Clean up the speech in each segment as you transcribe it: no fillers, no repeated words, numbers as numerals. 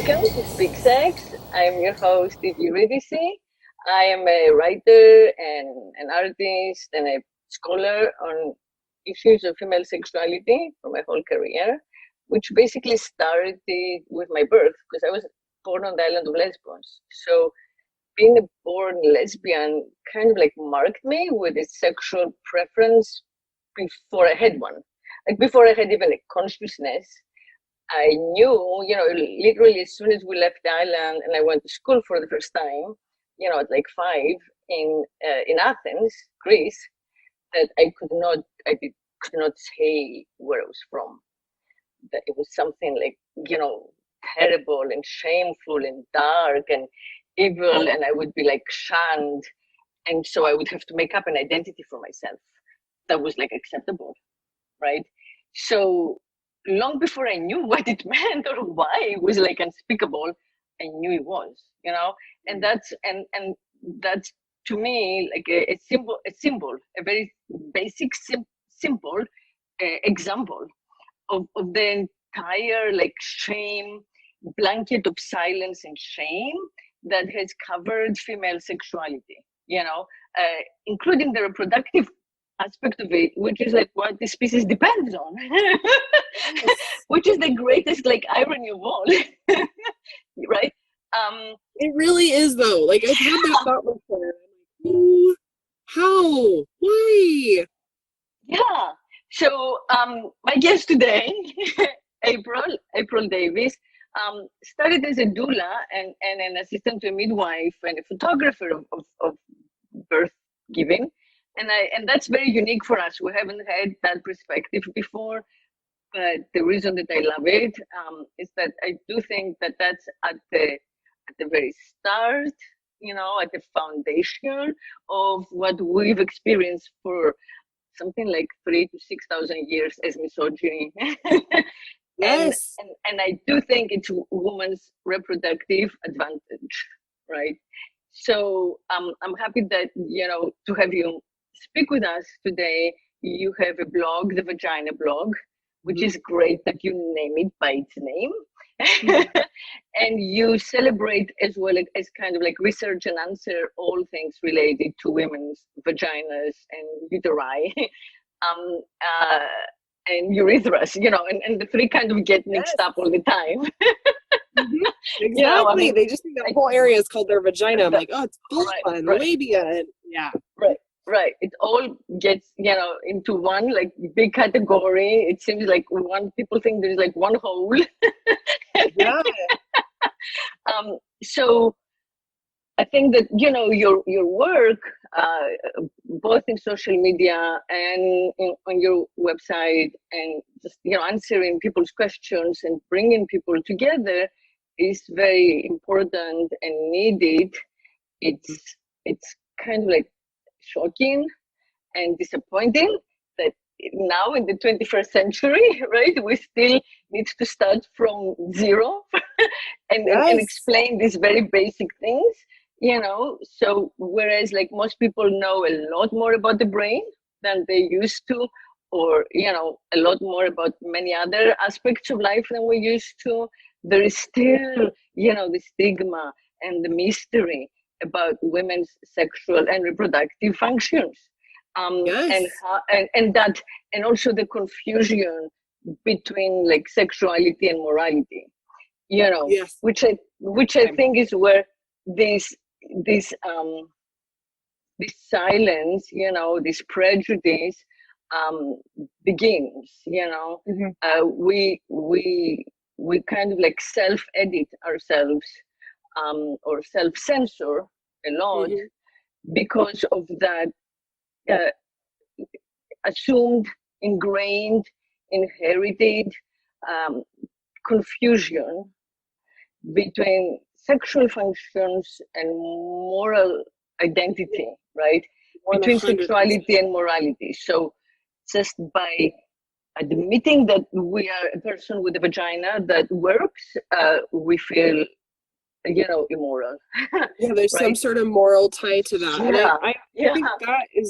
Welcome to Speak Sex. I'm your host, Eurydice. I am a writer and an artist and a scholar on issues of female sexuality for my whole career, which basically started with my birth because I was born on the island of Lesbos. So being a born lesbian kind of like marked me with a sexual preference before I had one. Like before I had even a consciousness, I knew, literally as soon as we left the island and I went to school for the first time, at like 5 in Athens, Greece, that could not say where I was from. That it was something like, terrible and shameful and dark and evil, and I would be like shunned, and so I would have to make up an identity for myself that was like acceptable, right? So long before I knew what it meant or why it was like unspeakable, I knew it was, and that's to me like a symbol, a very basic, simple example of the entire like shame, blanket of silence and shame that has covered female sexuality, including the reproductive aspect of it, which is like what the species depends on, which is the greatest like irony of all, right? It really is though. Like I've had that thought before. Ooh, how? Why? Yeah. So my guest today, April Davis, started as a doula and an assistant to a midwife and a photographer of birth giving. And that's very unique for us. We haven't had that perspective before, but the reason that I love it is that I do think that that's at the very start, at the foundation of what we've experienced for something like 3,000 to 6,000 years as misogyny. Yes. And I do think it's woman's reproductive advantage, right? So I'm happy that, to have you speak with us today. You have a blog, the VaginaBlog, which is great that you name it by its name. And you celebrate as well as kind of like research and answer all things related to women's vaginas and uteri and urethras, and the three kind of get mixed up all the time. Exactly. They just think that whole area is called their vagina. I'm like, oh, it's vulva and labia. And yeah. Right. It all gets, into one like big category. It seems like people think there's like one hole. Yeah. So I think that, your work, both in social media and on your website and just, answering people's questions and bringing people together is very important and needed. It's kind of like shocking and disappointing that now in the 21st century, right, we still need to start from zero and explain these very basic things, so whereas like most people know a lot more about the brain than they used to, or a lot more about many other aspects of life than we used to, there is still the stigma and the mystery about women's sexual and reproductive functions, and also the confusion between like sexuality and morality, which I think is where this silence, this prejudice begins. We kind of like self-edit ourselves or self-censor a lot because of that assumed, ingrained, inherited confusion between sexual functions and moral identity, right? 100%. Between sexuality and morality. So just by admitting that we are a person with a vagina that works, we feel, immoral. Yeah, there's some sort of moral tie to that. Yeah. And I think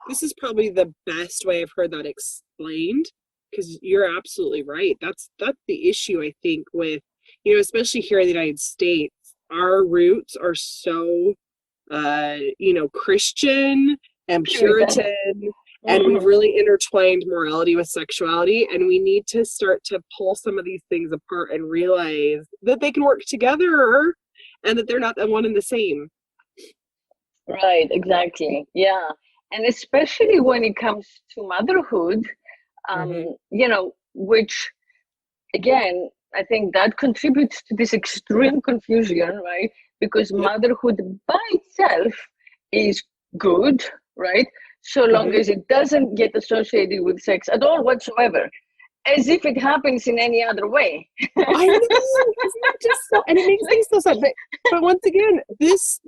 this is probably the best way I've heard that explained, because you're absolutely right. That's the issue, I think, with you know, especially here in the United States, our roots are so, you know, Christian and Puritan. Puritan, and we've really intertwined morality with sexuality, and we need to start to pull some of these things apart and realize that they can work together and that they're not the one and the same. Right, exactly. Yeah. And especially when it comes to motherhood, Mm-hmm. you know, which again, I think that contributes to this extreme confusion, right? Because Yep. motherhood by itself is good, right? So long Mm-hmm. as it doesn't get associated with sex at all whatsoever, as if it happens in any other way. I know, isn't that just so? And it makes Like, me so sad. But once again, this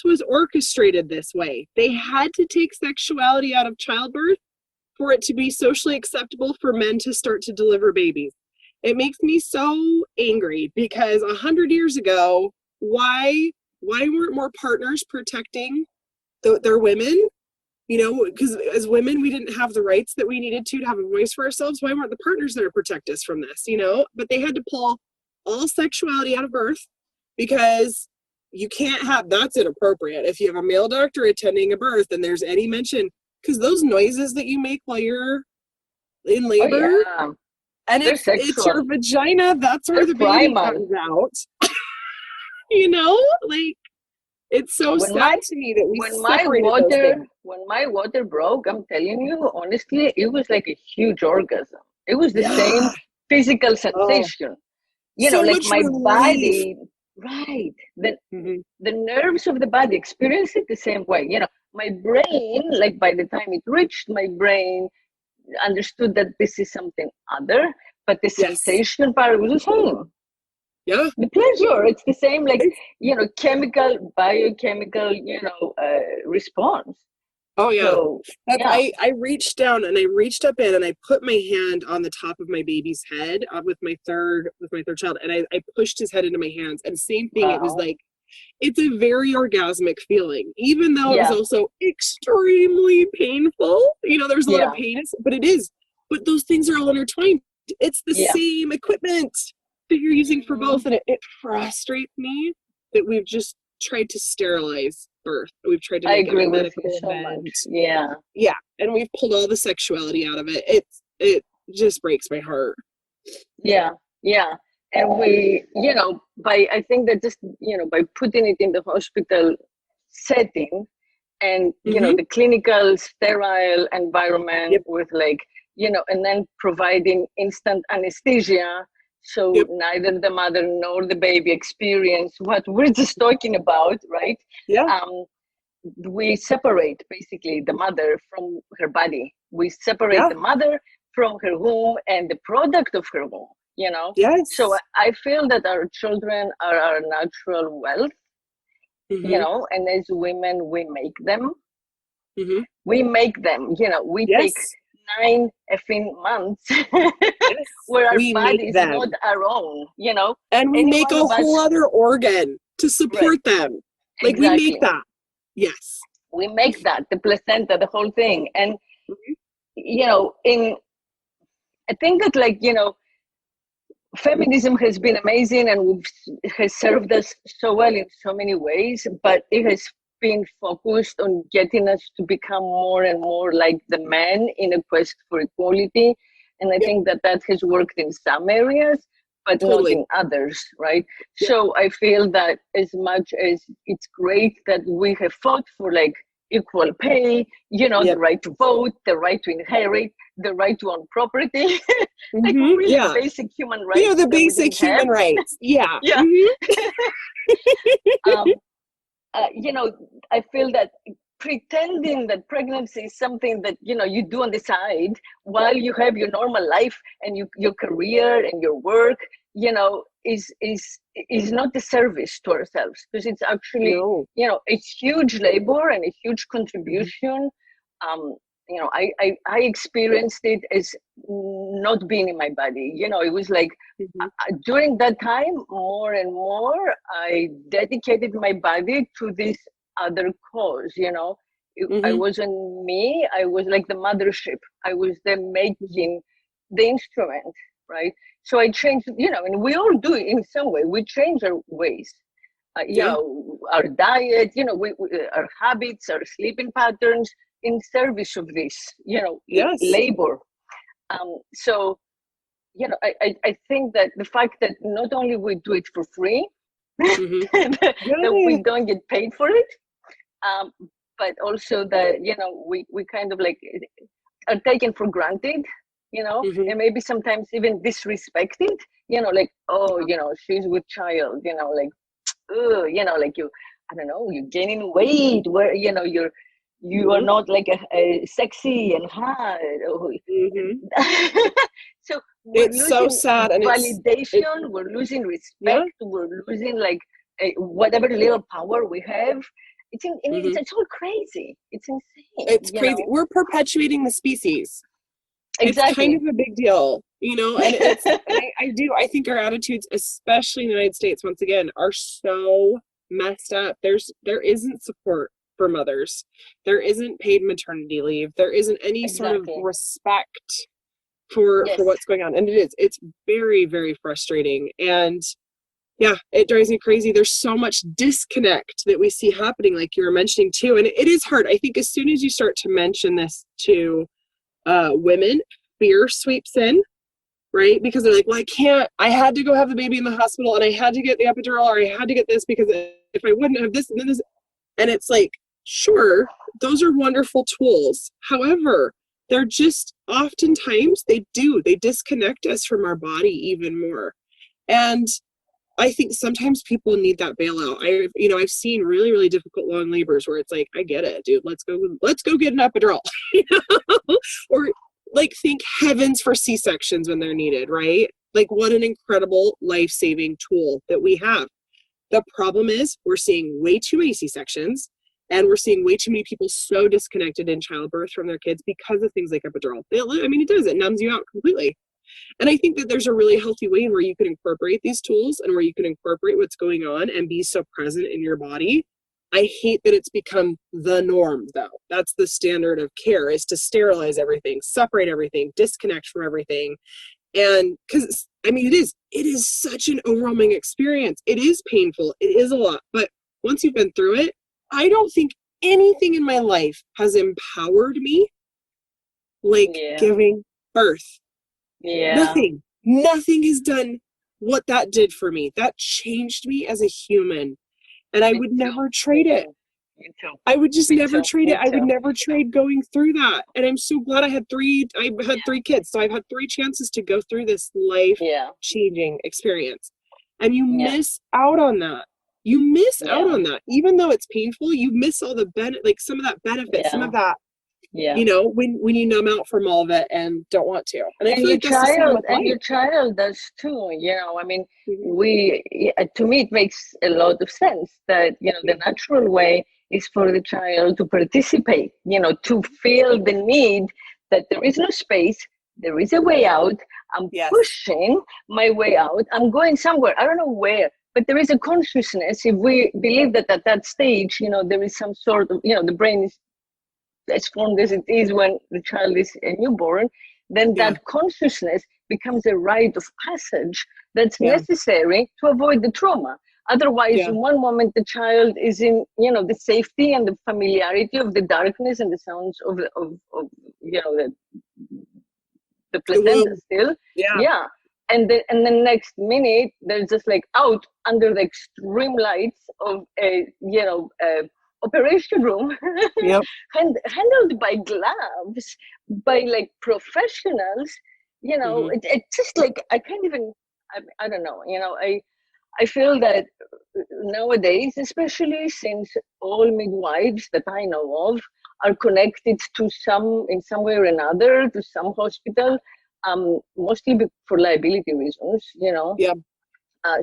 was orchestrated this way. They had to take sexuality out of childbirth for it to be socially acceptable for men to start to deliver babies. It makes me so angry because 100 years ago, why weren't more partners protecting their women? You know, because as women, we didn't have the rights that we needed to have a voice for ourselves. Why weren't the partners there to protect us from this? You know, but they had to pull all sexuality out of birth because you can't have, that's inappropriate. If you have a male doctor attending a birth and there's any mention, because those noises that you make while you're in oh labor, yeah, and they're it's your sexual. vagina, that's where They're the baby primal. comes out. You know, like, it's so When my sad to me that we when my separated those water things. when my water broke, I'm telling you honestly, it was like a huge orgasm. It was the same Yeah. physical Oh, sensation. You know, so like much my relief. body, right? Mm-hmm. The nerves of the body experience it the same way. You know, my brain, like by the time it reached my brain, understood that this is something other, but the Yes. sensation part was the same. Yeah. The pleasure, it's the same, like, It's, you know, chemical, biochemical, response. oh yeah. So, That's yeah. I reached down and I reached up in and I put my hand on the top of my baby's head with my third child, and I pushed his head into my hands, and same thing, it was Wow. like it's a very orgasmic feeling, even though it was Yeah. also extremely painful. You know, there's a lot of Yeah. pain, but it is. But those things are all intertwined. It's the Yeah. same equipment that you're using for Hmm. both, and it frustrates me that we've just tried to sterilize birth. We've tried to I make it a agree with you medical so much. event. Yeah. Yeah, and we've pulled all the sexuality out of it. It just breaks my heart. Yeah. Yeah. And I think that just, by putting it in the hospital setting, and Mm-hmm. the clinical sterile environment Yep. with, like, and then providing instant anesthesia, so Yep. neither the mother nor the baby experience what we're just talking about, right? Yeah. um, we separate basically the mother from her body. We separate Yeah. the mother from her womb and the product of her womb. So Yes. I feel that our children are our natural wealth, Mm-hmm. and as women, we make them. Mm-hmm. We take Yes. 9 effing months Yes. where our We make body is not them. our own. And we Any make one a of us, whole other organ to right? support them. Like, we make Exactly. that. Yes. We make that, the placenta, the whole thing. And Mhm. in I think that, like, feminism has been amazing, and has served us so well in so many ways, but it has been focused on getting us to become more and more like the men in a quest for equality. And I Yep. think that that has worked in some areas, but not Totally. in others, right? Yep. So I feel that as much as it's great that we have fought for, like, equal pay, the Yep. right to vote, the right to inherit, the right to own property, like Mm-hmm. really Yeah. basic human You know, rights the that we basic didn't have. human rights. Yeah. Yeah. Mm-hmm. um, I feel that pretending that pregnancy is something that you do on the side while you have your normal life and your career and your work, is not a service to ourselves, because it's actually, No. it's huge labor and a huge Mm-hmm. contribution. I experienced it as not being in my body. It was like, Mm-hmm. during that time, more and more, I dedicated my body to this other cause. I Mm-hmm. wasn't me. I was like the mothership. I was the making, the instrument. right? So I changed, and we all do it in some way. We change our ways, Yeah. our diet, our habits, our sleeping patterns in service of this, Yes. labor. So, I think that the fact that not only we do it for free, Mm-hmm. that we Yeah. don't get paid for it, um, but also that, we kind of like are taken for granted, Mm-hmm. and maybe sometimes even disrespected, like, oh, she's with child, like, ugh, like you, I don't know, you're gaining weight, where, you are Mm-hmm. not like a sexy and hot. Mm-hmm. So we're It's so losing sad, and it validation, we're losing yeah. respect, we're losing like whatever little power we have. Mm-hmm. It's all crazy. It's insane, It's crazy. We're perpetuating the species. It's kind Exactly. of a big deal, and I think our attitudes, especially in the United States, once again, are so messed up. There isn't support for mothers. There isn't paid maternity leave. There isn't any sort of Exactly. respect for Yes. what's going on. And it's very, very frustrating. And yeah, it drives me crazy. There's so much disconnect that we see happening, like you were mentioning too. And it is hard. I think as soon as you start to mention this to women, fear sweeps in, right? Because they're like, well, I had to go have the baby in the hospital, and I had to get the epidural, or I had to get this because if I wouldn't have this and then this. And it's like, sure, those are wonderful tools. However, they're just oftentimes they disconnect us from our body even more. And I think sometimes people need that bailout. I've seen really, really difficult long labors where it's like, I get it, dude. Let's go get an epidural, or like think heavens for C-sections when they're needed, right? Like what an incredible life-saving tool that we have. The problem is we're seeing way too many C-sections, and we're seeing way too many people so disconnected in childbirth from their kids because of things like epidural. It numbs you out completely. And I think that there's a really healthy way where you can incorporate these tools and where you can incorporate what's going on and be so present in your body. I hate that it's become the norm, though. That's the standard of care, is to sterilize everything, separate everything, disconnect from everything. And because, it is such an overwhelming experience. It is painful. It is a lot. But once you've been through it, I don't think anything in my life has empowered me like Yeah. giving birth. Yeah. Nothing has done what that did for me. That changed me as a human. And I Me would too. never Me trade it. too. Me too. I would just Me never too. trade it. Me I would too. never trade going through that. And I'm so glad I had three kids. So I've had 3 chances to go through this Yeah. life-changing experience. And you Yeah. miss out on that. You miss out Yeah. on that. Even though it's painful, you miss all the like some of that benefit, some Yeah. of that, Yeah. when you numb out from all of it and don't want to. And I And feel like that's the same with your life. child does too. Mhm. To me, it makes a lot of sense that, the Yeah. natural way is for the child to participate, to feel the need that there is no space, there is a way out. I'm Yes. pushing my way out. I'm going somewhere. I don't know where, but there is a consciousness. If we believe that at that stage, there is some sort of, the brain is as formed as it is when the child is a newborn, then Yeah. that consciousness becomes a rite of passage that's Yeah. necessary to avoid the trauma. Otherwise, Yeah. in one moment, the child is in, the safety and the familiarity of the darkness and the sounds of the The placenta womb. still. Yeah. Yeah. And the next minute, they're just like out under the extreme lights of a operation room, Yep. handled by gloves, by like professionals. Hmm. It's just like I can't even. I don't know. I feel that nowadays, especially since all midwives that I know of are connected to in some way or another, to some hospital, mostly for liability reasons, Yeah.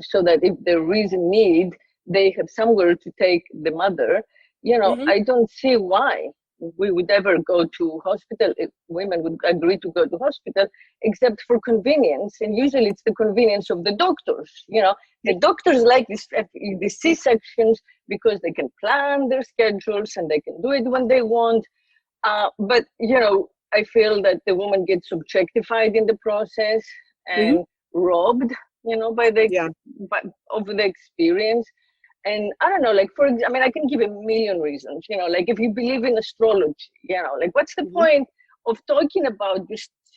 so that if there is a need, they have somewhere to take the mother. Hmm. I don't see why we would ever go to hospital, if women would agree to go to hospital, except for convenience. And usually it's the convenience of the doctors. The doctors like the C-sections because they can plan their schedules and they can do it when they want. But I feel that the woman gets objectified in the process. and robbed, by the Yeah. of the experience. And I don't know, like I can give a million reasons, like if you believe in astrology, like what's the point of talking about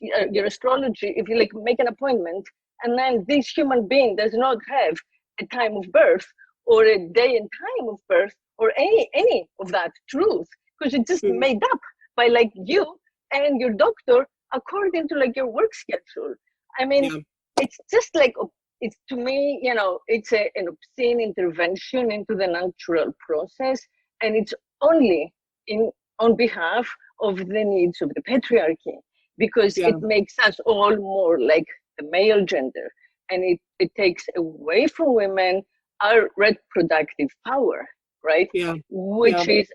your astrology if you like make an appointment and then this human being does not have a time of birth or a day and time of birth or any of that truth, because it's just made up by like you and your doctor according to like your work schedule. I mean, it's just like, it's, to me, it's an obscene intervention into the natural process, and it's only on behalf of the needs of the patriarchy, because it makes us all more like the male gender, and it takes away from women our reproductive power, right? Which is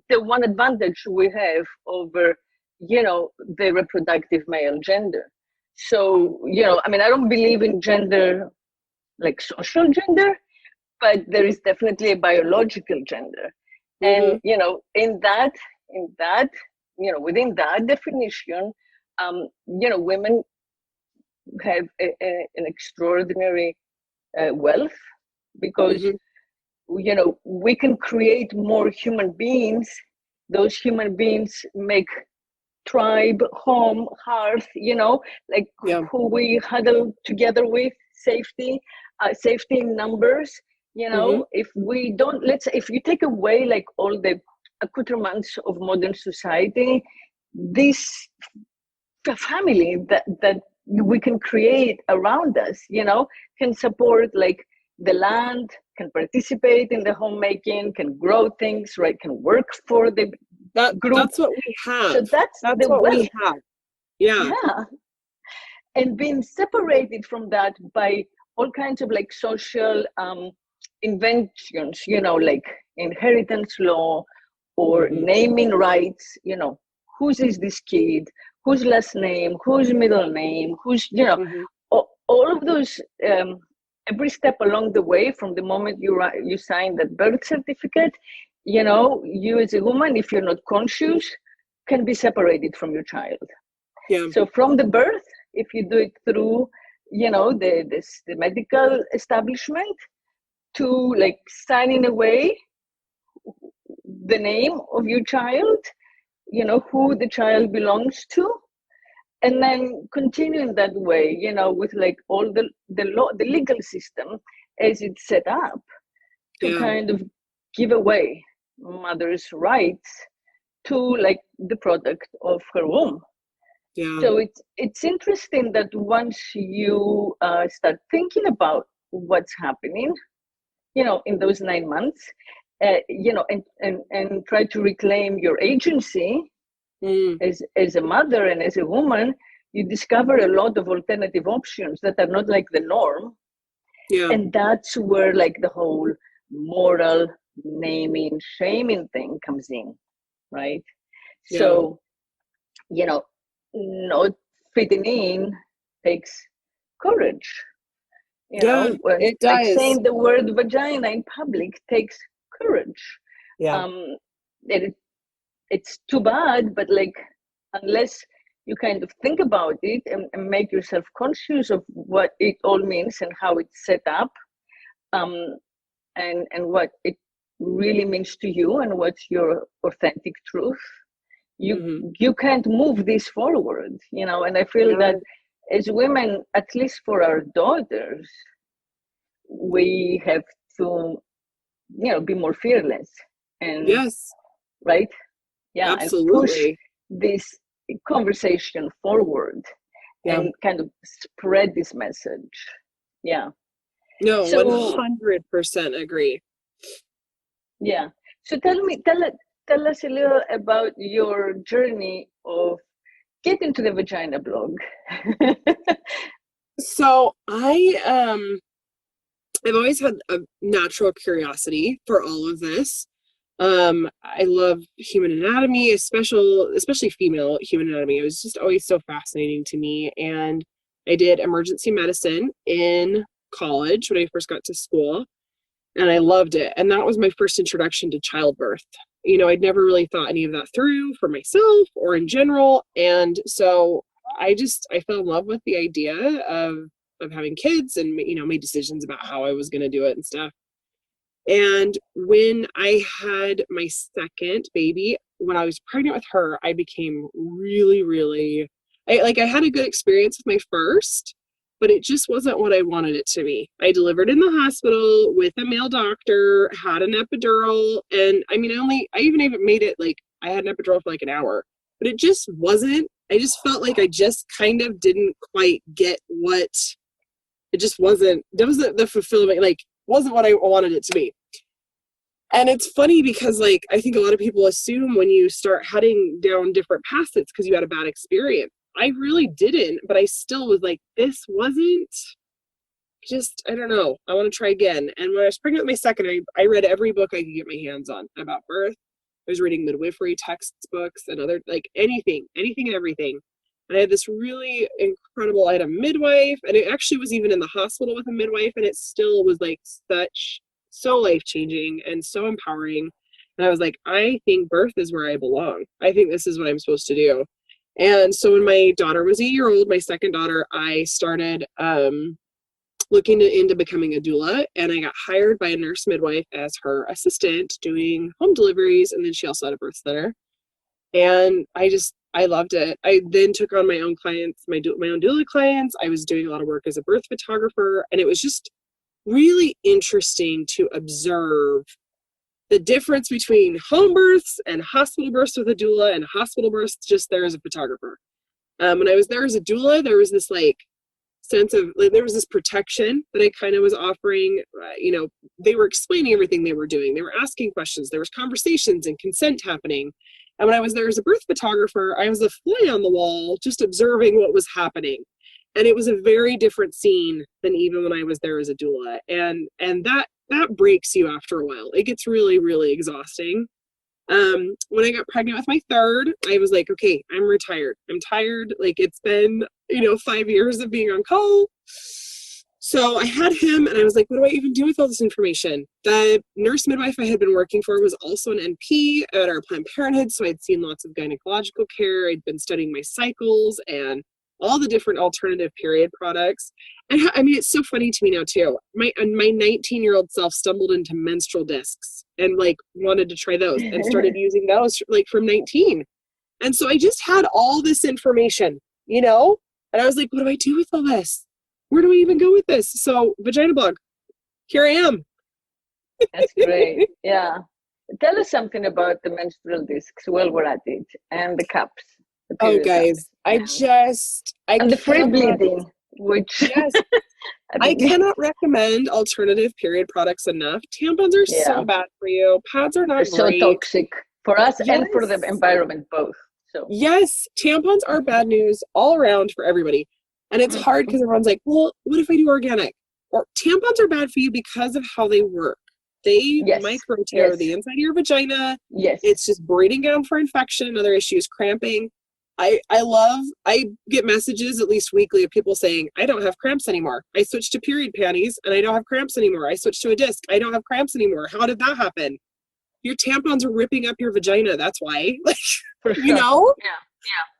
the one advantage we have over, the reproductive male gender. So, I don't believe in gender, like social gender, but there is definitely a biological gender. And, in that, within that definition, women have an extraordinary wealth, because, we can create more human beings. Those human beings make tribe, home, hearth, like who we huddle together with, safety in numbers, if we don't, if you take away like all the accoutrements of modern society, this family that we can create around us, can support like the land, can participate in the homemaking, can grow things, right, can work for the group. That's what we have. So that's the what wealth. we have. Yeah. And being separated from that by all kinds of like social inventions, like inheritance law or naming rights, whose is this kid, whose last name, whose middle name, whose, all of those, every step along the way, from the moment you sign that birth certificate, you as a woman, if you're not conscious, can be separated from your child. So from the birth, if you do it through, the medical establishment, to like signing away the name of your child, who the child belongs to, and then continuing that way, with like all the law, the legal system as it's set up to kind of give away mother's rights to like the product of her womb. So it's interesting that once you start thinking about what's happening, in those 9 months, and try to reclaim your agency as a mother and as a woman, you discover a lot of alternative options that are not like the norm. And that's where like the whole moral naming, shaming thing comes in, right? So, not fitting in takes courage. It does. Like saying the word vagina in public takes courage. It's too bad, but like, unless you kind of think about it and make yourself conscious of what it all means and how it's set up, and what it really means to you and what's your authentic truth, you can't move this forward, and I feel that as women, at least for our daughters, we have to, be more fearless and right? Absolutely. And push this conversation forward and kind of spread this message. No, so 100% agree. So tell us a little about your journey of getting to the VaginaBlog. So I've always had a natural curiosity for all of this. I love human anatomy, especially female human anatomy. It was just always so fascinating to me. And I did emergency medicine in college when I first got to school, and I loved it. And that was my first introduction to childbirth. I'd never really thought any of that through for myself or in general. And so I fell in love with the idea of having kids and, you know, made decisions about how I was going to do it and stuff. And when I had my second baby, when I was pregnant with her, I became really, really, I had a good experience with my first, but it just wasn't what I wanted it to be. I delivered in the hospital with a male doctor, had an epidural, and I mean, I even made it like, I had an epidural for like an hour, but it just wasn't, I just felt like I just kind of didn't quite get what, it just wasn't, that was the fulfillment, like, wasn't what I wanted it to be. And it's funny because, like, I think a lot of people assume when you start heading down different paths, it's because you had a bad experience. I really didn't, but I still was like, this wasn't just, I don't know, I want to try again. And when I was pregnant with my second, I read every book I could get my hands on about birth. I was reading midwifery textbooks and other, like, anything and everything. And I had this really incredible, I had a midwife, and it actually was even in the hospital with a midwife, and it still was like so life-changing and so empowering. And I was like, I think birth is where I belong. I think this is what I'm supposed to do. And so when my daughter was 8 years old, my second daughter, I started looking into becoming a doula, and I got hired by a nurse midwife as her assistant doing home deliveries. And then she also had a birth center. And I loved it. I then took on my own clients, my own doula clients. I was doing a lot of work as a birth photographer, and it was just really interesting to observe the difference between home births and hospital births with a doula and hospital births just there as a photographer. When I was there as a doula, there was this like sense of, like, there was this protection that I kind of was offering. You know, they were explaining everything they were doing. They were asking questions. There was conversations and consent happening. And when I was there as a birth photographer, I was a fly on the wall, just observing what was happening. And it was a very different scene than even when I was there as a doula. And that breaks you after a while. It gets really, really exhausting. When I got pregnant with my third, I was like, okay, I'm retired. I'm tired. Like, it's been, 5 years of being on call. So I had him, and I was like, what do I even do with all this information? The nurse midwife I had been working for was also an NP at our Planned Parenthood, so I'd seen lots of gynecological care. I'd been studying my cycles and all the different alternative period products. And I mean, it's so funny to me now too. My 19-year-old self stumbled into menstrual discs and like wanted to try those and started using those like from 19. And so I just had all this information, and I was like, what do I do with all this? Where do we even go with this? So VaginaBlog, here I am. That's great. Yeah. Tell us something about the menstrual discs while we're at it, and the cups. Oh, guys, cups. And the free bleeding, which yes, I cannot recommend alternative period products enough. Tampons are so bad for you. Pads are not great. So toxic for us and for the environment both. So yes, tampons are bad news all around for everybody. And it's hard because everyone's like, well, what if I do organic? Or tampons are bad for you because of how they work. They micro tear the inside of your vagina. Yes. It's just breeding down for infection and other issues, cramping. I get messages at least weekly of people saying, I don't have cramps anymore. I switched to period panties and I don't have cramps anymore. I switched to a disc. I don't have cramps anymore. How did that happen? Your tampons are ripping up your vagina. That's why. Like, for sure. Yeah.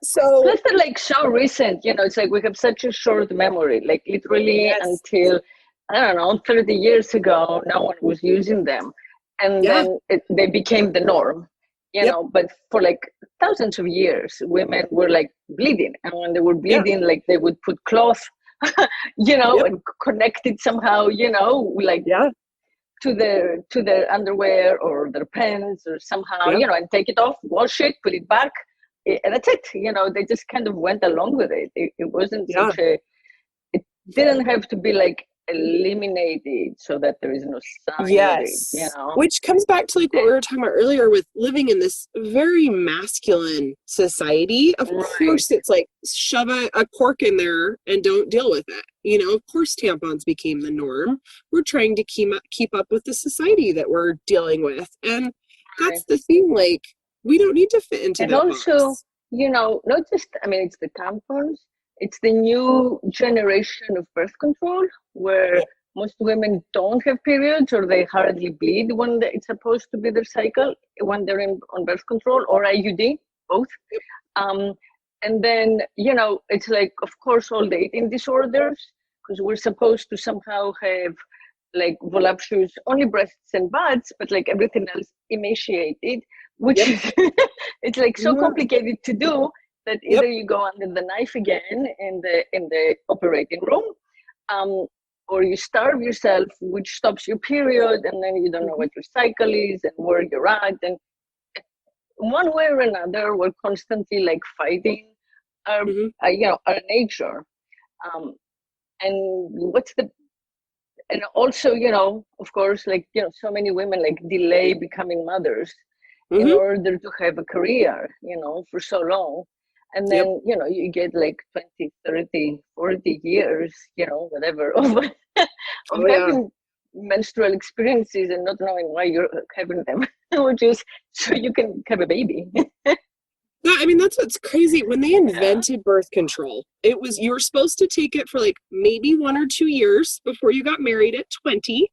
So plus they're like so recent, it's like we have such a short memory, like literally until, I don't know, 30 years ago, no one was using them. And then they became the norm, but for like thousands of years, women were like bleeding. And when they were bleeding, like they would put cloth, and connect it somehow, to their underwear or their pants or somehow, and take it off, wash it, put it back. And that's it. They just kind of went along with it. It wasn't such it didn't have to be like eliminated so that there is no sign of it, Which comes back to like what we were talking about earlier with living in this very masculine society. Of course, it's like shove a cork in there and don't deal with it. Of course, tampons became the norm. We're trying to keep up with the society that we're dealing with. And that's the thing, like, we don't need to fit into that box. And also, not just, it's the tampons, it's the new generation of birth control where most women don't have periods or they hardly bleed when it's supposed to be their cycle when they're on birth control or IUD, both. And then, you know, it's like, of course, all the eating disorders, because we're supposed to somehow have like voluptuous only breasts and butts, but like everything else emaciated, which Yep. is it's like so complicated to do that Yep. either you go under the knife again in the operating room, or you starve yourself, which stops your period, and then you don't know what your cycle is and where you're at, and one way or another, we're constantly like fighting our, you know, our nature. And what's the, and also, you know, of course, like, you know, so many women like delay becoming mothers in order to have a career, you know, for so long. And then, you know, you get like 20, 30, 40 years, you know, whatever, of having menstrual experiences and not knowing why you're having them, which is so you can have a baby. Yeah, I mean, that's what's crazy. When they invented birth control, it was, you were supposed to take it for like maybe 1 or 2 years before you got married at 20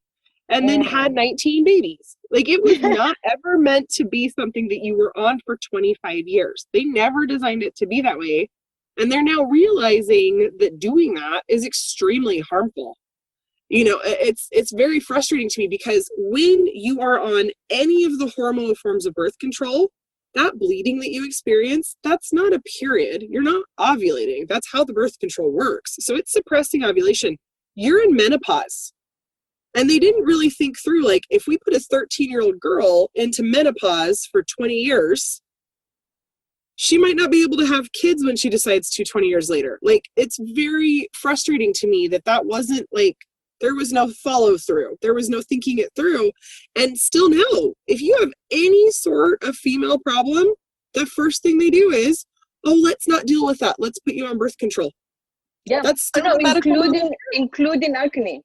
and then had 19 babies. Like, it was not ever meant to be something that you were on for 25 years. They never designed it to be that way. And they're now realizing that doing that is extremely harmful. You know, it's very frustrating to me because when you are on any of the hormonal forms of birth control, that bleeding that you experience, that's not a period. You're not ovulating. That's how the birth control works. So it's suppressing ovulation. You're in menopause. And they didn't really think through, like, if we put a 13-year-old girl into menopause for 20 years, she might not be able to have kids when she decides to 20 years later. Like, it's very frustrating to me that that wasn't, like, there was no follow through. There was no thinking it through. And still now, if you have any sort of female problem, the first thing they do is, oh, let's not deal with that. Let's put you on birth control. Yeah. That's still the medical including acne.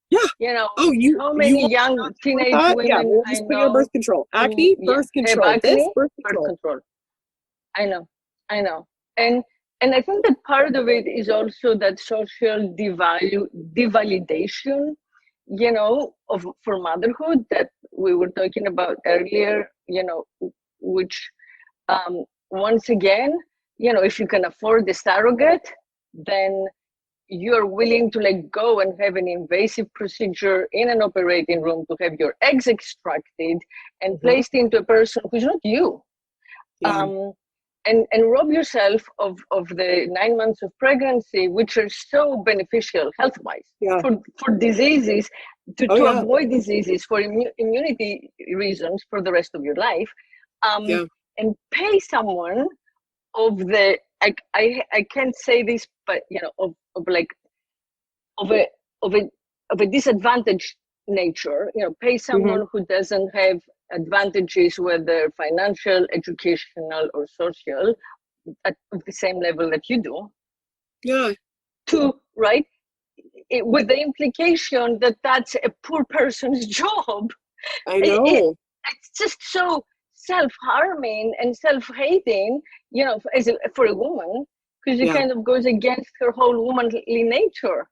Yeah. You know, oh, you, how many young teenage women yeah, we'll I just put you on know birth control. Acne, birth control. have acne, This, birth birth control. control. I know. And I think that part of it is also that social devalidation, you know, of for motherhood that we were talking about earlier, you know, which once again, you know, if you can afford the surrogate, then you're willing to like go and have an invasive procedure in an operating room to have your eggs extracted and placed into a person who's not you. Yeah. And rob yourself of the 9 months of pregnancy, which are so beneficial health-wise for diseases, to avoid diseases, for immunity reasons for the rest of your life, and pay someone of the, I can't say this, but you know, of a disadvantaged nature, you know, pay someone who doesn't have advantages, whether financial, educational, or social, at the same level that you do. Yeah. Right? With the implication that that's a poor person's job. I know. It's just so self-harming and self-hating, you know, for a woman, because it kind of goes against her whole womanly nature.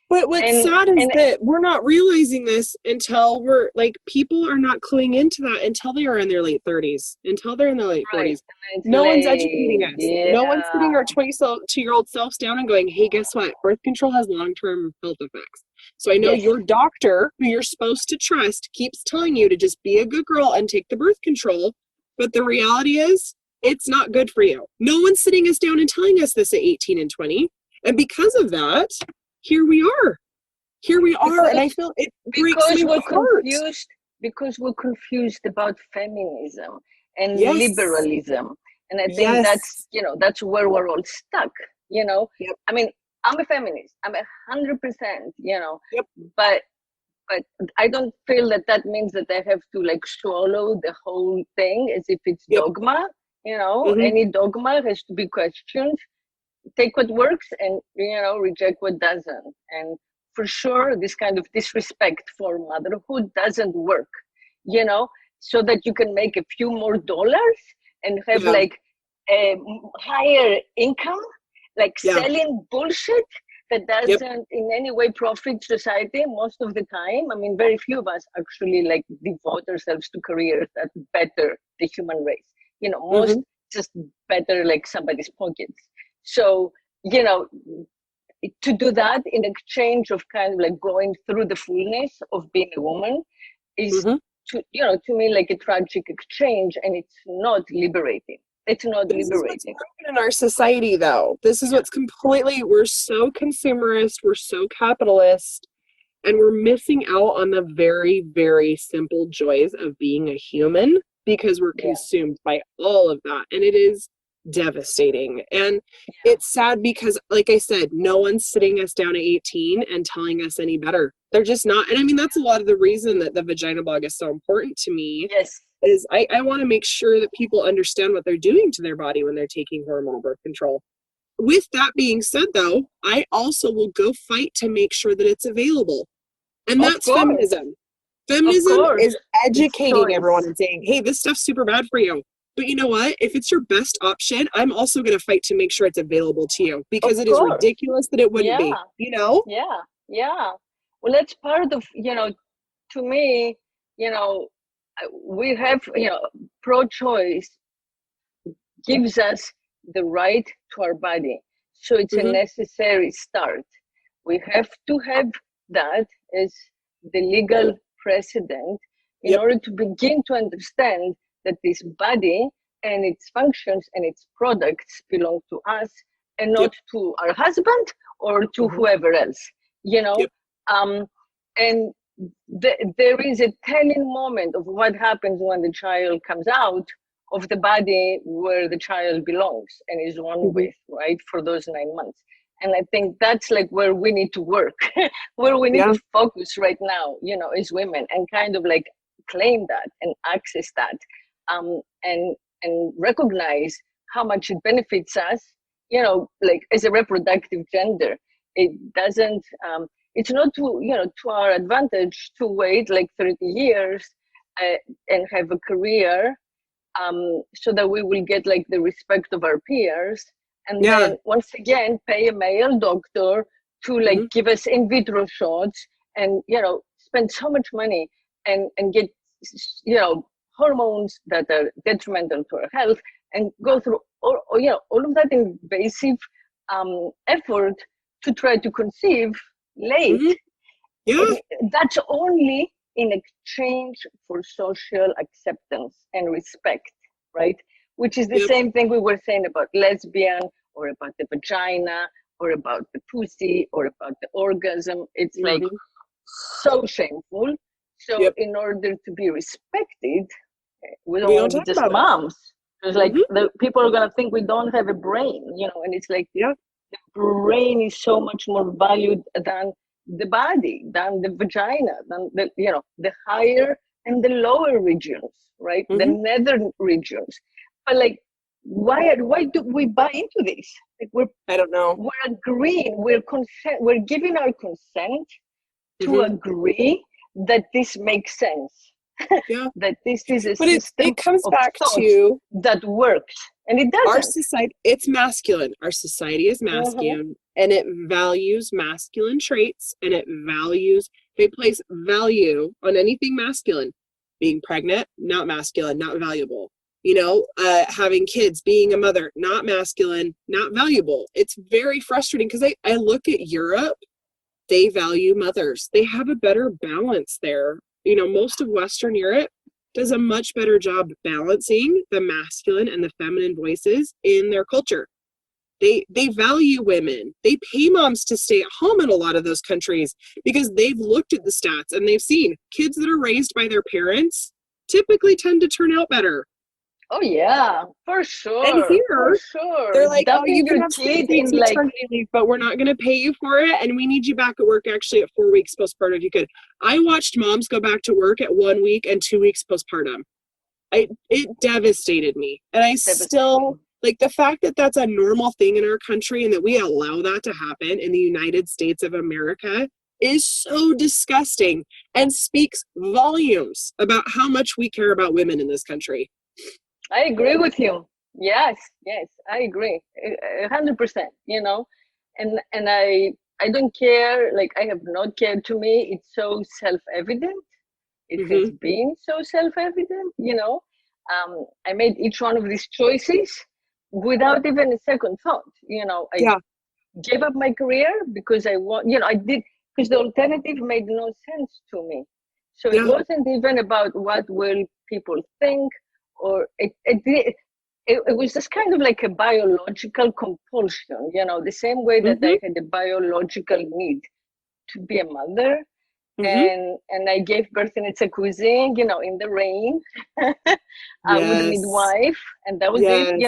But what's sad is that we're not realizing this until we're like, people are not cluing into that until they are in their late 30s, until they're in their late 40s. No one's educating us. No one's sitting our 22-year-old selves down and going, hey, guess what? Birth control has long-term health effects. So I know your doctor, who you're supposed to trust, keeps telling you to just be a good girl and take the birth control. But the reality is, it's not good for you. No one's sitting us down and telling us this at 18 and 20. And because of that, here we are, and I feel it breaks my heart. Because we're confused about feminism and liberalism, and I think that's, you know, that's where we're all stuck. You know, I mean, I'm a feminist. I'm 100%. You know, but I don't feel that means that I have to like swallow the whole thing as if it's dogma. You know, any dogma has to be questioned. Take what works and, you know, reject what doesn't. And for sure, this kind of disrespect for motherhood doesn't work, you know, so that you can make a few more dollars and have like a higher income, like selling bullshit that doesn't in any way profit society most of the time. I mean, very few of us actually like devote ourselves to careers that better the human race. You know, most just better like somebody's pockets. So, you know, to do that in exchange of kind of like going through the fullness of being a woman is, to me, like a tragic exchange, and it's not liberating. It's not This is what's liberating. broken in our society, though. This is what's completely, we're so consumerist, we're so capitalist, and we're missing out on the very, very simple joys of being a human because we're consumed by all of that. And it is devastating. And it's sad because, like I said, no one's sitting us down at 18 and telling us any better. They're just not. And I mean, that's a lot of the reason that the VaginaBlog is so important to me. Yes. Is I want to make sure that people understand what they're doing to their body when they're taking hormonal birth control. With that being said, though, I also will go fight to make sure that it's available. And that's feminism. Feminism is educating everyone and saying, hey, this stuff's super bad for you. But you know what? If it's your best option, I'm also going to fight to make sure it's available to you, because it is ridiculous that it wouldn't be, you know? Yeah. Well, that's part of, to me, we have, pro-choice gives us the right to our body. So it's a necessary start. We have to have that as the legal precedent in order to begin to understand that this body and its functions and its products belong to us and not to our husband or to whoever else, and there is a telling moment of what happens when the child comes out of the body where the child belongs and is one with, right, for those 9 months. And I think that's like where we need to work, where we need to focus right now, as women, and kind of like claim that and access that, and recognize how much it benefits us, like as a reproductive gender. It doesn't, it's not to our advantage to wait like 30 years and have a career so that we will get like the respect of our peers. And then once again, pay a male doctor to like give us in vitro shots and, spend so much money and get, hormones that are detrimental to our health and go through all of that invasive effort to try to conceive late. That's only in exchange for social acceptance and respect, right? Which is the same thing we were saying about lesbian or about the vagina or about the pussy or about the orgasm. It's like so shameful. So in order to be respected, we don't want to be just moms. It's like the people are going to think we don't have a brain, and it's like the brain is so much more valued than the body, than the vagina, than the higher and the lower regions, right? The nether regions. But like, why do we buy into this? Like I don't know. We're agreeing, we're giving our consent to agree that this makes sense. That this is a system it comes back to that works, and it doesn't. Our society, it's masculine. Our society is masculine, and it values masculine traits, and they place value on anything masculine. Being pregnant, not masculine, not valuable. Having kids, being a mother, not masculine, not valuable. It's very frustrating because I look at Europe, they value mothers. They have a better balance there. Most of Western Europe does a much better job balancing the masculine and the feminine voices in their culture. They value women. They pay moms to stay at home in a lot of those countries because they've looked at the stats and they've seen kids that are raised by their parents typically tend to turn out better. Oh yeah, for sure. And here, for sure, they're like, you can have kid 6 weeks in maternity leave, but we're not going to pay you for it, and we need you back at work actually at 4 weeks postpartum if you could. I watched moms go back to work at 1 week and 2 weeks postpartum. It devastated me, and I still like the fact that that's a normal thing in our country and that we allow that to happen in the United States of America is so disgusting and speaks volumes about how much we care about women in this country. I agree with you. Yes, I agree 100%. And I don't care. Like, I have not cared. To me, it's so self-evident. It has been so self-evident. I made each one of these choices without even a second thought. I gave up my career because I did, because the alternative made no sense to me. So it wasn't even about what will people think, or it was just kind of like a biological compulsion, the same way that I had a biological need to be a mother. And I gave birth in a jacuzzi, in the rain, with a midwife, and that was it.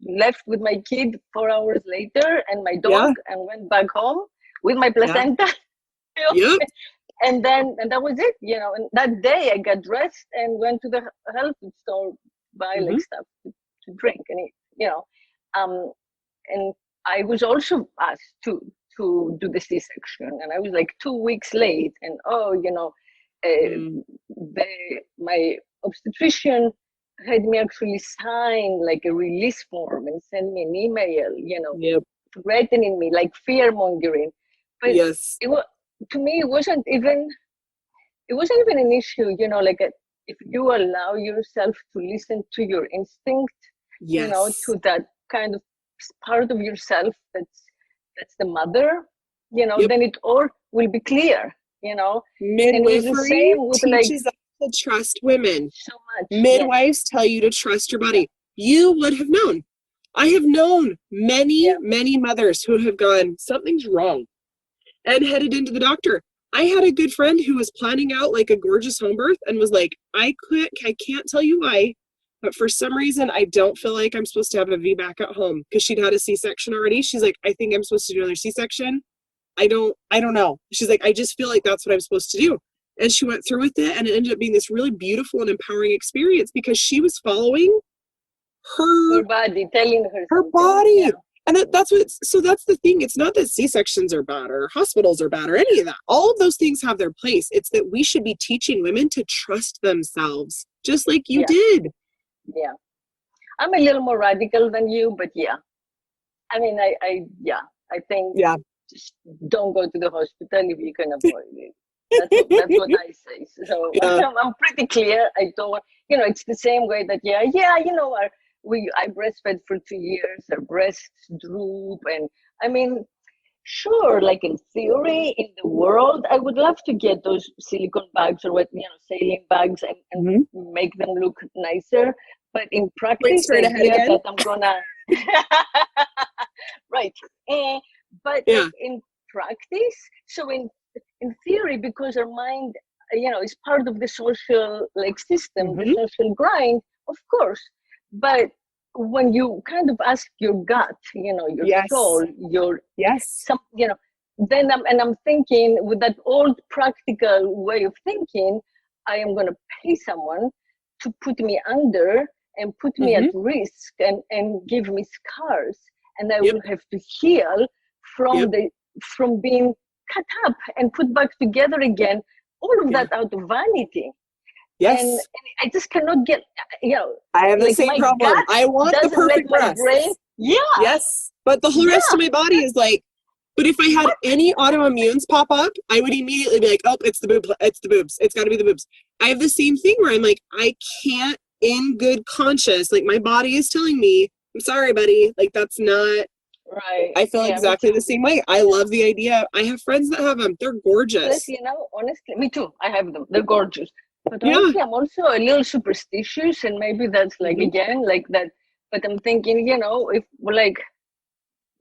Left with my kid 4 hours later, and my dog, and went back home with my placenta. And that was it. And that day I got dressed and went to the health food store, buy like stuff to drink and eat. And I was also asked to do the C-section, and I was like 2 weeks late, and my obstetrician had me actually sign like a release form and send me an email, threatening me, like fear mongering. But to me, it wasn't even an issue, like if you allow yourself to listen to your instinct, to that kind of part of yourself that's the mother, then it all will be clear, Midwifery teaches us to trust women. So much. Midwives tell you to trust your body. You would have known. I have known many mothers who have gone, something's wrong, and headed into the doctor. I had a good friend who was planning out like a gorgeous home birth and was like, I can't tell you why, but for some reason, I don't feel like I'm supposed to have a VBAC at home, because she'd had a C-section already. She's like, I think I'm supposed to do another C-section. I don't know. She's like, I just feel like that's what I'm supposed to do. And she went through with it, and it ended up being this really beautiful and empowering experience because she was following her body, telling her body. Yeah. And that's the thing. It's not that C-sections are bad or hospitals are bad or any of that. All of those things have their place. It's that we should be teaching women to trust themselves, just like you did. Yeah. I'm a little more radical than you, but I mean, I think just don't go to the hospital if you can avoid it. That's what I say. So I'm pretty clear. I don't want, it's the same way that, I breastfed for 2 years, our breasts droop. And I mean, sure, like in theory, in the world, I would love to get those silicone bags or saline bags and make them look nicer. But in practice, that I'm gonna right. But in practice, so in theory, because our mind, is part of the social system, the social grind, of course. But when you kind of ask your gut, your soul, then I'm thinking with that old practical way of thinking, I am going to pay someone to put me under and put me at risk and give me scars, and I will have to heal from being cut up and put back together again, all of that out of vanity. Yes. And I just cannot get, I have the same problem. I want the perfect breast. Yes. But the whole rest of my body is like, but if I had any autoimmunes pop up, I would immediately be like, oh, it's the boobs. It's got to be the boobs. I have the same thing where I'm like, I can't in good conscience, like my body is telling me, I'm sorry, buddy. Like that's not right. I feel exactly the same way. I love the idea. I have friends that have them. They're gorgeous. Honestly, me too. I have them. They're gorgeous. But honestly, I'm also a little superstitious, and maybe that's again like that. But I'm thinking,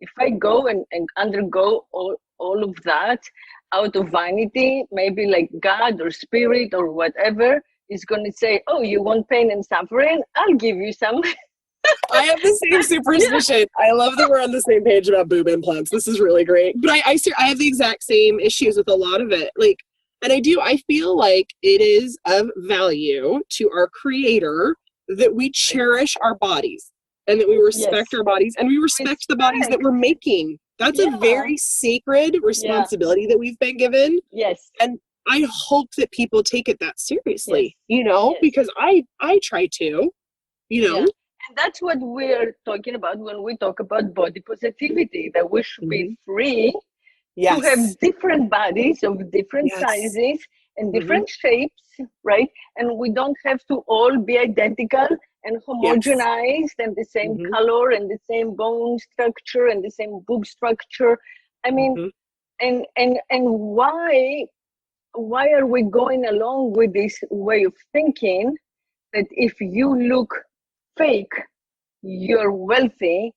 if I go and undergo all of that out of vanity, maybe like God or spirit or whatever is going to say, oh, you want pain and suffering? I'll give you some. I have the same superstition. I love that we're on the same page about boob implants. This is really great. But I have the exact same issues with a lot of it. And I feel like it is of value to our creator that we cherish our bodies and that we respect our bodies and we respect the bodies that we're making. That's a very sacred responsibility that we've been given. Yes. And I hope that people take it that seriously, because I try to, And that's what we're talking about when we talk about body positivity, that we should be free to have different bodies of different sizes in different shapes, right? And we don't have to all be identical and homogenized and the same color and the same bone structure and the same boob structure. I mean, and why are we going along with this way of thinking that if you look fake, you're wealthy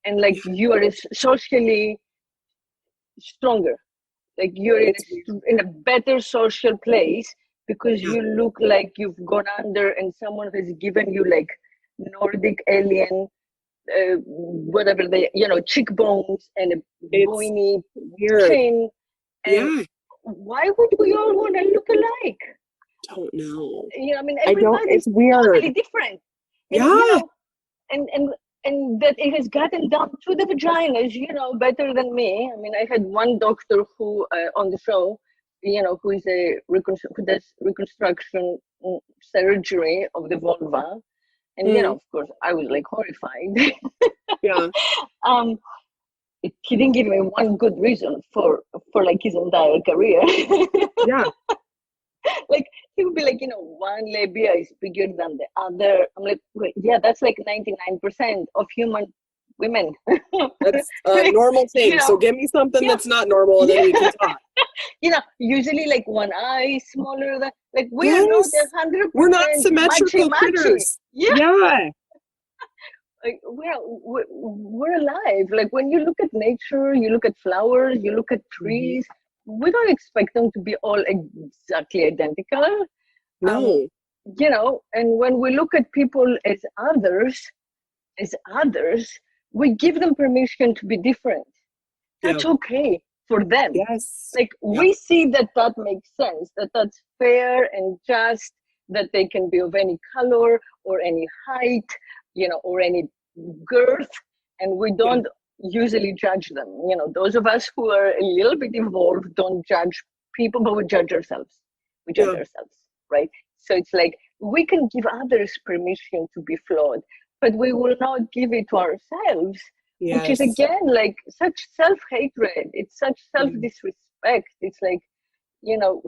and like you are socially stronger, like you're in a better social place because you look like you've gone under and someone has given you like Nordic alien whatever they, cheekbones and a bony chin. And why would we all want to look alike? Don't know. I mean, everybody's totally different. And, and that it has gotten down to the vaginas, better than me. I mean, I had one doctor who on the show, who is who does reconstruction surgery of the vulva. And, of course, I was like horrified. He didn't give me one good reason for like his entire career. Like he would be like, one labia is bigger than the other. I'm like, wait, that's like 99% of human women. That's a normal thing. So give me something that's not normal and then we can talk. Usually like one eye is smaller than, like we are not 100%. We're not symmetrical critters. Like we're alive. Like when you look at nature, you look at flowers, you look at trees, we don't expect them to be all exactly identical. No. And when we look at people as others, we give them permission to be different. That's okay for them. Like we see that makes sense, that's fair and just, that they can be of any color or any height, or any girth, and we don't usually judge them. Those of us who are a little bit involved don't judge people, but we judge ourselves. We judge ourselves, right? So it's like we can give others permission to be flawed, but we will not give it to ourselves, which is again like such self-hatred. It's such self-disrespect. It's like,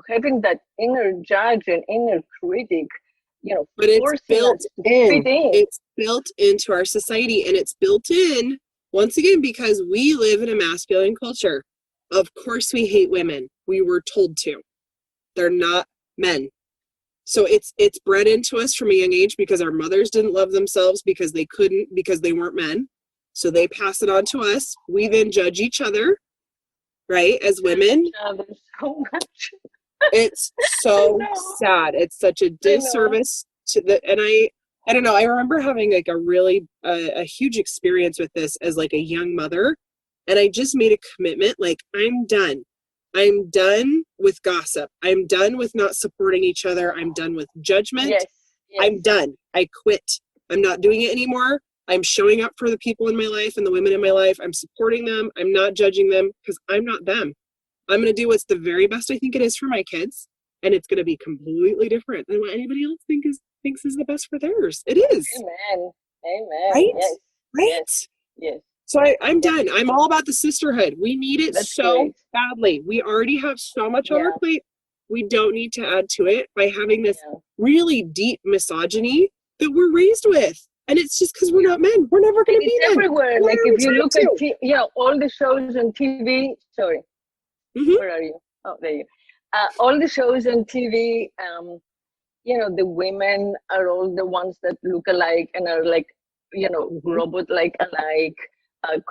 having that inner judge and inner critic, but it's built in. It's built into our society, and it's built in once again because we live in a masculine culture. Of course we hate women. We were told to. They're not men. So it's bred into us from a young age because our mothers didn't love themselves because they couldn't, because they weren't men. So they pass it on to us. We then judge each other, right, as women. So much. It's so sad. It's such a disservice to and I don't know. I remember having like a really a huge experience with this as like a young mother, and I just made a commitment. Like I'm done. I'm done with gossip. I'm done with not supporting each other. I'm done with judgment. I'm done. I quit. I'm not doing it anymore. I'm showing up for the people in my life and the women in my life. I'm supporting them. I'm not judging them because I'm not them. I'm going to do what's the very best I think it is for my kids, and it's going to be completely different than what anybody else thinks is the best for theirs. It is. Amen. Right? Yes. Right? Yes. So I'm done. I'm all about the sisterhood. We need it badly. We already have so much on our plate. We don't need to add to it by having this really deep misogyny that we're raised with. And it's just because we're not men. We're never going to be men. It's everywhere. Like if you look at all the shows on TV. Sorry. Where are you? Oh, there you go. All the shows on TV, the women are all the ones that look alike and are like, robot-like alike,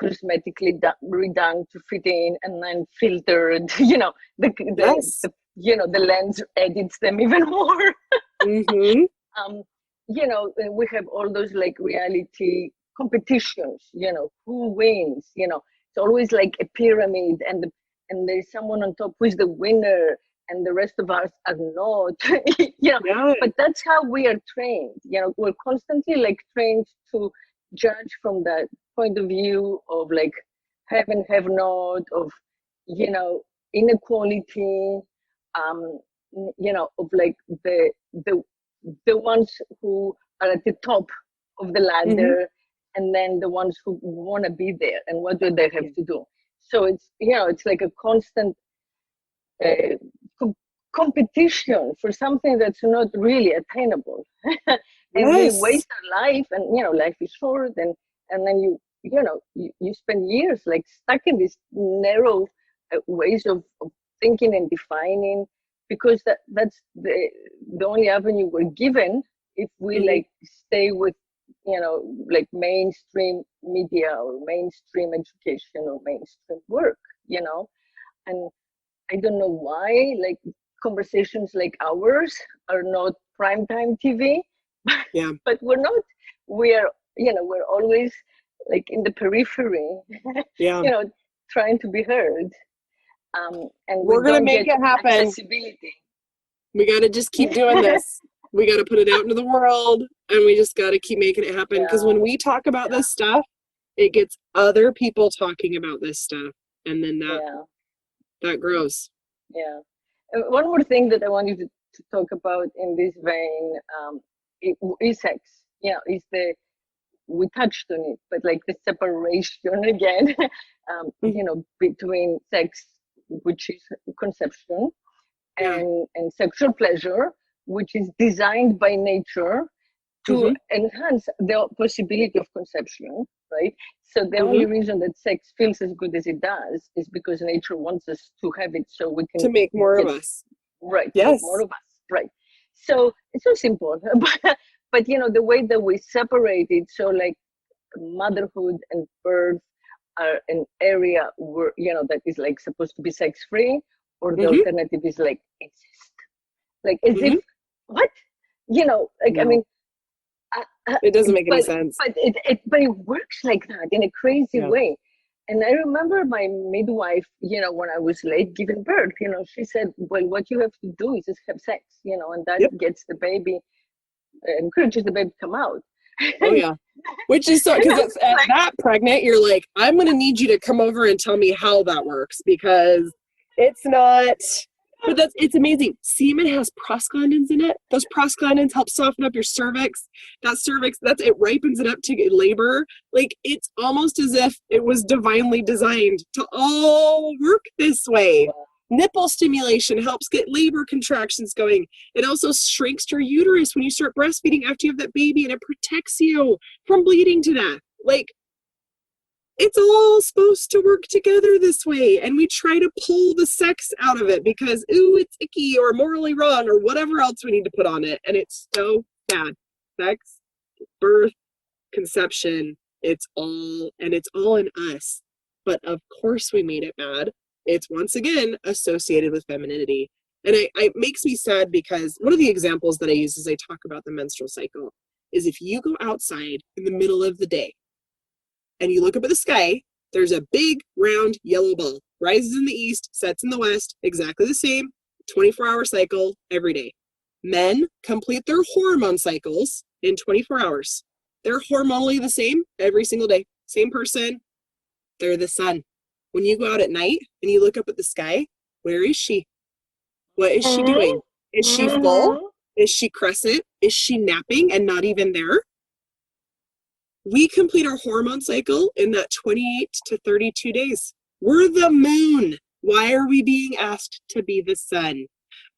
cosmetically redone to fit in and then filtered. The lens edits them even more. We have all those like reality competitions. Who wins? It's always like a pyramid, and there's someone on top who's the winner, and the rest of us are not. But that's how we are trained. We're constantly like trained to judge from that point of view of like have and have not, of inequality, of like the ones who are at the top of the ladder, and then the ones who want to be there, and what do they have to do. So it's it's like a constant competition for something that's not really attainable. And we Yes. waste our life, and life is short, and then you spend years like stuck in these narrow ways of thinking and defining, because that's the only avenue we're given if we like stay with like mainstream media or mainstream education or mainstream work, and I don't know why like conversations like ours are not primetime TV. Yeah. But we're not. We're always like in the periphery, Yeah. trying to be heard. And We're we gonna don't make get it happen. accessibility. We gotta just keep doing this. We gotta put it out into the world, and we just gotta keep making it happen. Because when we talk about this stuff, it gets other people talking about this stuff, and then that grows. Yeah. One more thing that I wanted to talk about in this vein is sex. Is we touched on it, but like the separation again, between sex, which is conception, and sexual pleasure, which is designed by nature to enhance the possibility of conception, right? So the only reason that sex feels as good as it does is because nature wants us to have it, so we can to make more of us. Right. Yes. More of us. Right. So it's so simple, but the way that we separate it, so like motherhood and birth are an area where that is like supposed to be sex free, or the alternative is like incest, like as if what like No. I mean it doesn't make any sense, but it works like that in a crazy way. And I remember my midwife, when I was late giving birth, she said, well, what you have to do is just have sex, and that gets the baby, encourages the baby to come out. Oh yeah. Which is so, because at that pregnant, you're like, I'm going to need you to come over and tell me how that works, because it's not, but it's amazing. Semen has prostaglandins in it. Those prostaglandins help soften up your cervix. It ripens it up to get labor. Like, it's almost as if it was divinely designed to all work this way. Nipple stimulation helps get labor contractions going. It also shrinks your uterus when you start breastfeeding after you have that baby, and it protects you from bleeding to death. Like, it's all supposed to work together this way, and we try to pull the sex out of it because, ooh, it's icky or morally wrong or whatever else we need to put on it, and it's so bad. Sex, birth, conception, it's all in us. But of course we made it bad. It's once again associated with femininity. And it makes me sad, because one of the examples that I use as I talk about the menstrual cycle is, if you go outside in the middle of the day and you look up at the sky, there's a big round yellow ball, rises in the east, sets in the west, exactly the same, 24-hour cycle every day. Men complete their hormone cycles in 24 hours. They're hormonally the same every single day. Same person. They're the sun. When you go out at night and you look up at the sky, where is she? What is she doing? Is she full? Is she crescent? Is she napping and not even there? We complete our hormone cycle in that 28 to 32 days. We're the moon. Why are we being asked to be the sun?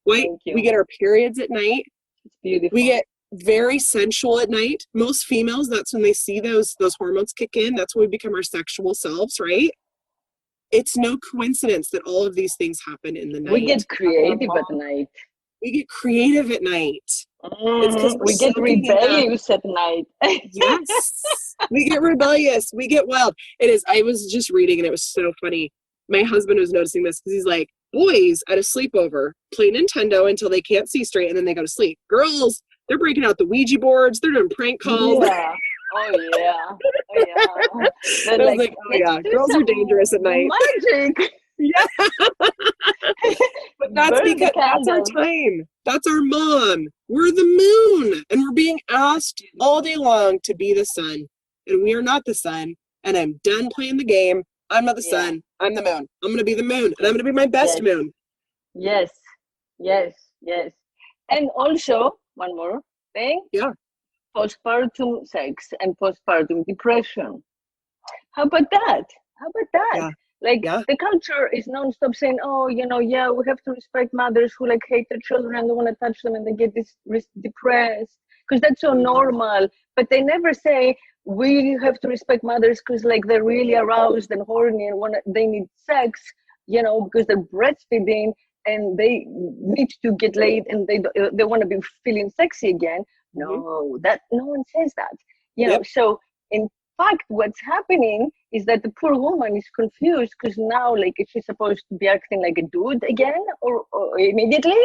We get our periods at night. It's beautiful. We get very sensual at night. Most females, that's when they see those hormones kick in. That's when we become our sexual selves, right? It's no coincidence that all of these things happen in the night. We get creative at night. We get creative at night. It's because we get rebellious at night. Yes. We get rebellious. We get wild. It is. I was just reading, and it was so funny. My husband was noticing this, because he's like, boys at a sleepover play Nintendo until they can't see straight, and then they go to sleep. Girls, they're breaking out the Ouija boards. They're doing prank calls. Yeah. Oh yeah. I was like, oh yeah, girls are dangerous at night. Magic. Yeah. But that's because that's our time. That's our mom. We're the moon, and we're being asked all day long to be the sun, and we are not the sun. And I'm done playing the game. I'm not the sun. I'm the moon. I'm gonna be the moon, and I'm gonna be my best moon. Yes. And also, one more thing. Yeah. Postpartum sex and postpartum depression. How about that? Yeah. Like Yeah. the culture is non-stop saying, oh, yeah, we have to respect mothers who like hate their children and don't want to touch them and they get depressed because that's so normal. But they never say we have to respect mothers because like they're really aroused and horny and they need sex, because they're breastfeeding and they need to get laid and they want to be feeling sexy again. No, that no one says that. So in fact, what's happening is that the poor woman is confused because now, like, is she supposed to be acting like a dude again, or immediately,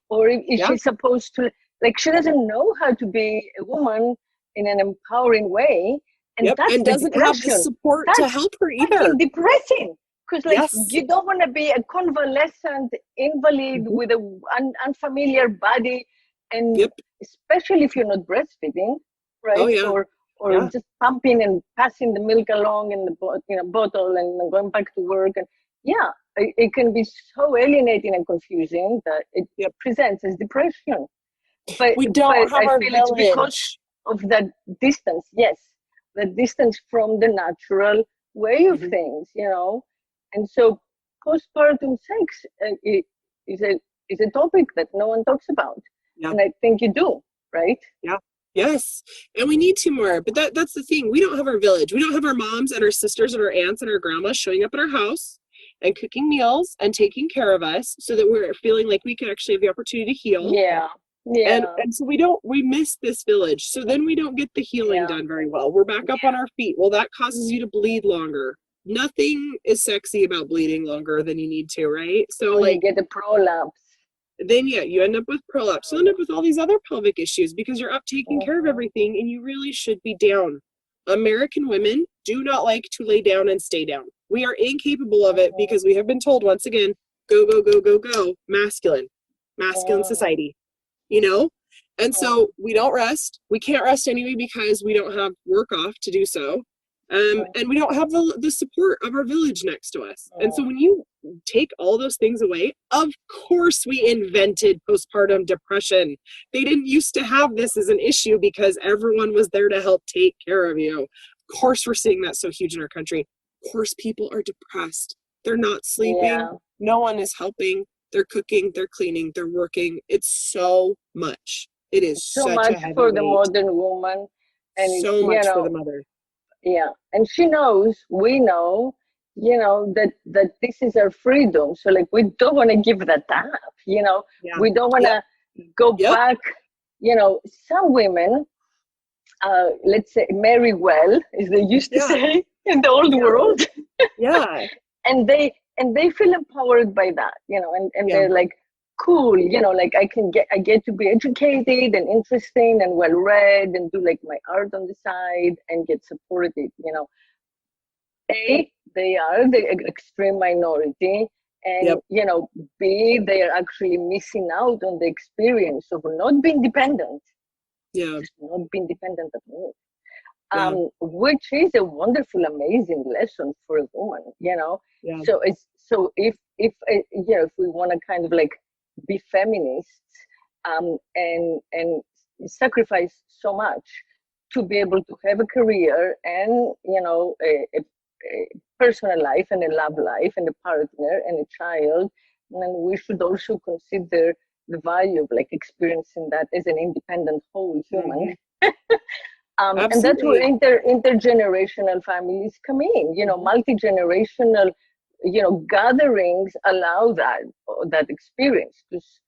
or is she supposed to, like, she doesn't know how to be a woman in an empowering way, and that's and doesn't have the support to help her either. That's depressing because, like, you don't want to be a convalescent invalid with an unfamiliar body, and especially if you're not breastfeeding, right? Or just pumping and passing the milk along in the bottle and going back to work. And it can be so alienating and confusing that it presents as depression. But we don't have our it's because of that distance. Yes, the distance from the natural way of things, And so postpartum sex is a topic that no one talks about. And I think you do, right? Yeah. Yes, and we need to more, but that's the thing. We don't have our village. We don't have our moms and our sisters and our aunts and our grandmas showing up at our house and cooking meals and taking care of us so that we're feeling like we can actually have the opportunity to heal. Yeah. And so we miss this village. So then we don't get the healing done very well. We're back up on our feet. Well, that causes you to bleed longer. Nothing is sexy about bleeding longer than you need to, right? So you get a prolapse. Then you end up with prolapse. You end up with all these other pelvic issues because you're up taking care of everything and you really should be down. American women do not like to lay down and stay down. We are incapable of it because we have been told once again, go, go, go, go, go, masculine society, And so we don't rest. We can't rest anyway because we don't have work off to do so. And we don't have the support of our village next to us. And so when you take all those things away, of course we invented postpartum depression. They didn't used to have this as an issue because everyone was there to help take care of you. Of course we're seeing that so huge in our country. Of course people are depressed. They're not sleeping. No one is helping. They're cooking, they're cleaning, they're working. It's so much. It is so such much a heavy for the weight. modern woman. And so much for the mother. Yeah, and she knows, we know, that this is our freedom. So like, we don't want to give that up, we don't want to go back, some women, let's say, marry well, as they used to say in the old world. and they feel empowered by that, and they're like, cool, like I get to be educated and interesting and well read and do like my art on the side and get supported, they are the extreme minority, and B, they are actually missing out on the experience of not being dependent. Not being dependent at all. Which is a wonderful, amazing lesson for a woman, So if we want to kind of like be feminists, and sacrifice so much to be able to have a career and a personal life and a love life and a partner and a child, and we should also consider the value of like experiencing that as an independent whole human. And that's where intergenerational families come in, multi-generational gatherings allow that experience, because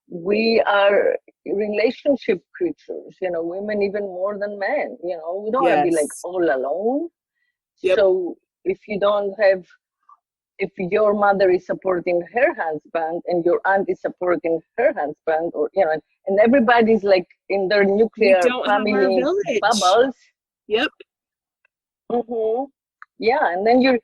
we are relationship creatures, women even more than men, we don't want to be like all alone. So if your mother is supporting her husband and your aunt is supporting her husband, or and everybody's like in their nuclear family bubbles. And then you're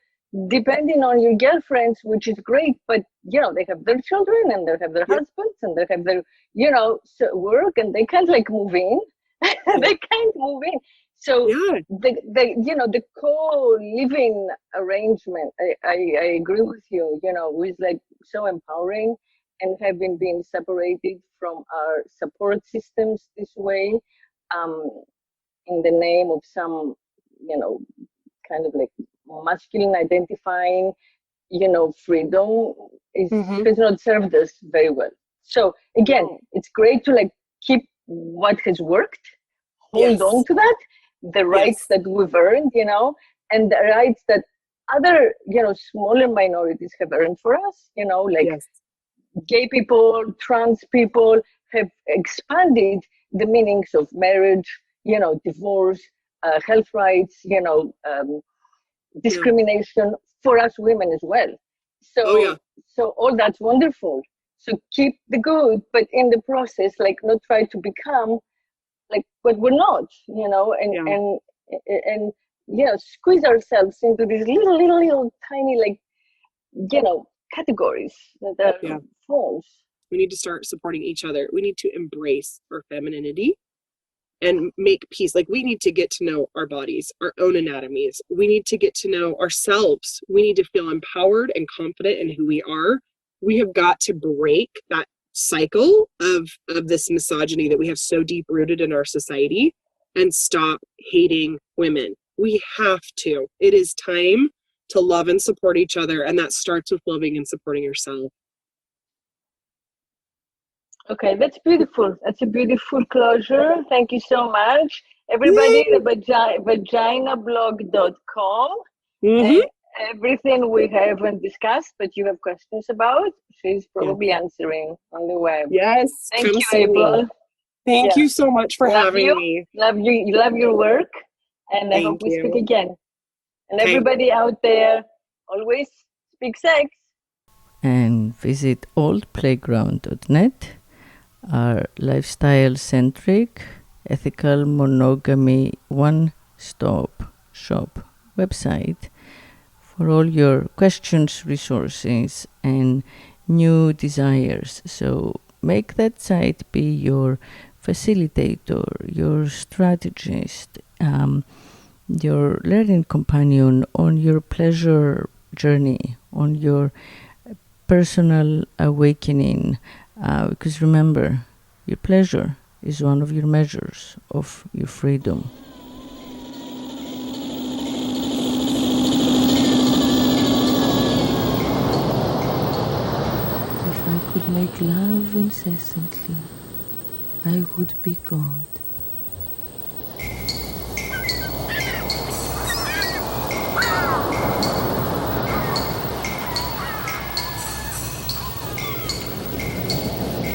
depending on your girlfriends, which is great, but they have their children and they have their husbands and they have their work, and they can't like move in. They can't move in. So the co-living arrangement, I agree with you, is like so empowering, and having been separated from our support systems this way, in the name of some, kind of like masculine identifying, freedom Mm-hmm. has not served us very well. So again, No. it's great to keep what has worked, hold on Yes. to that, the rights Yes. that we've earned, and the rights that other, smaller minorities have earned for us, like Yes. gay people, trans people have expanded the meanings of marriage, divorce, health rights, Yeah. discrimination for us women as well. Oh yeah. So all that's wonderful. So keep the good, but in the process, not try to become what we're not, Yeah. and squeeze ourselves into these little tiny categories that are Yeah. false. We need to start supporting each other. We need to embrace our femininity and make peace. We need to get to know our bodies, our own anatomies. We need to get to know ourselves. We need to feel empowered and confident in who we are. We have got to break that cycle of this misogyny that we have so deep rooted in our society and stop hating women. We have to. It is time to love and support each other, and that starts with loving and supporting yourself. Okay, that's beautiful. That's a beautiful closure. Thank you so much. Everybody, Yay! vaginablog.com. Mm-hmm. Everything we haven't discussed, but you have questions about, she's Yeah. probably answering on the web. Yes, Thank come you, see me. April. Thank Yeah. you so much for Love having you. me. Love you. Love your work. And I hope Thank we speak you. again. And Okay. everybody out there, always speak sex. And visit oldplayground.net, our lifestyle-centric, ethical monogamy one-stop shop website for all your questions, resources, and new desires. So make that site be your facilitator, your strategist, your learning companion on your pleasure journey, on your personal awakening. Because remember, your pleasure is one of your measures of your freedom. If I could make love incessantly, I would be God.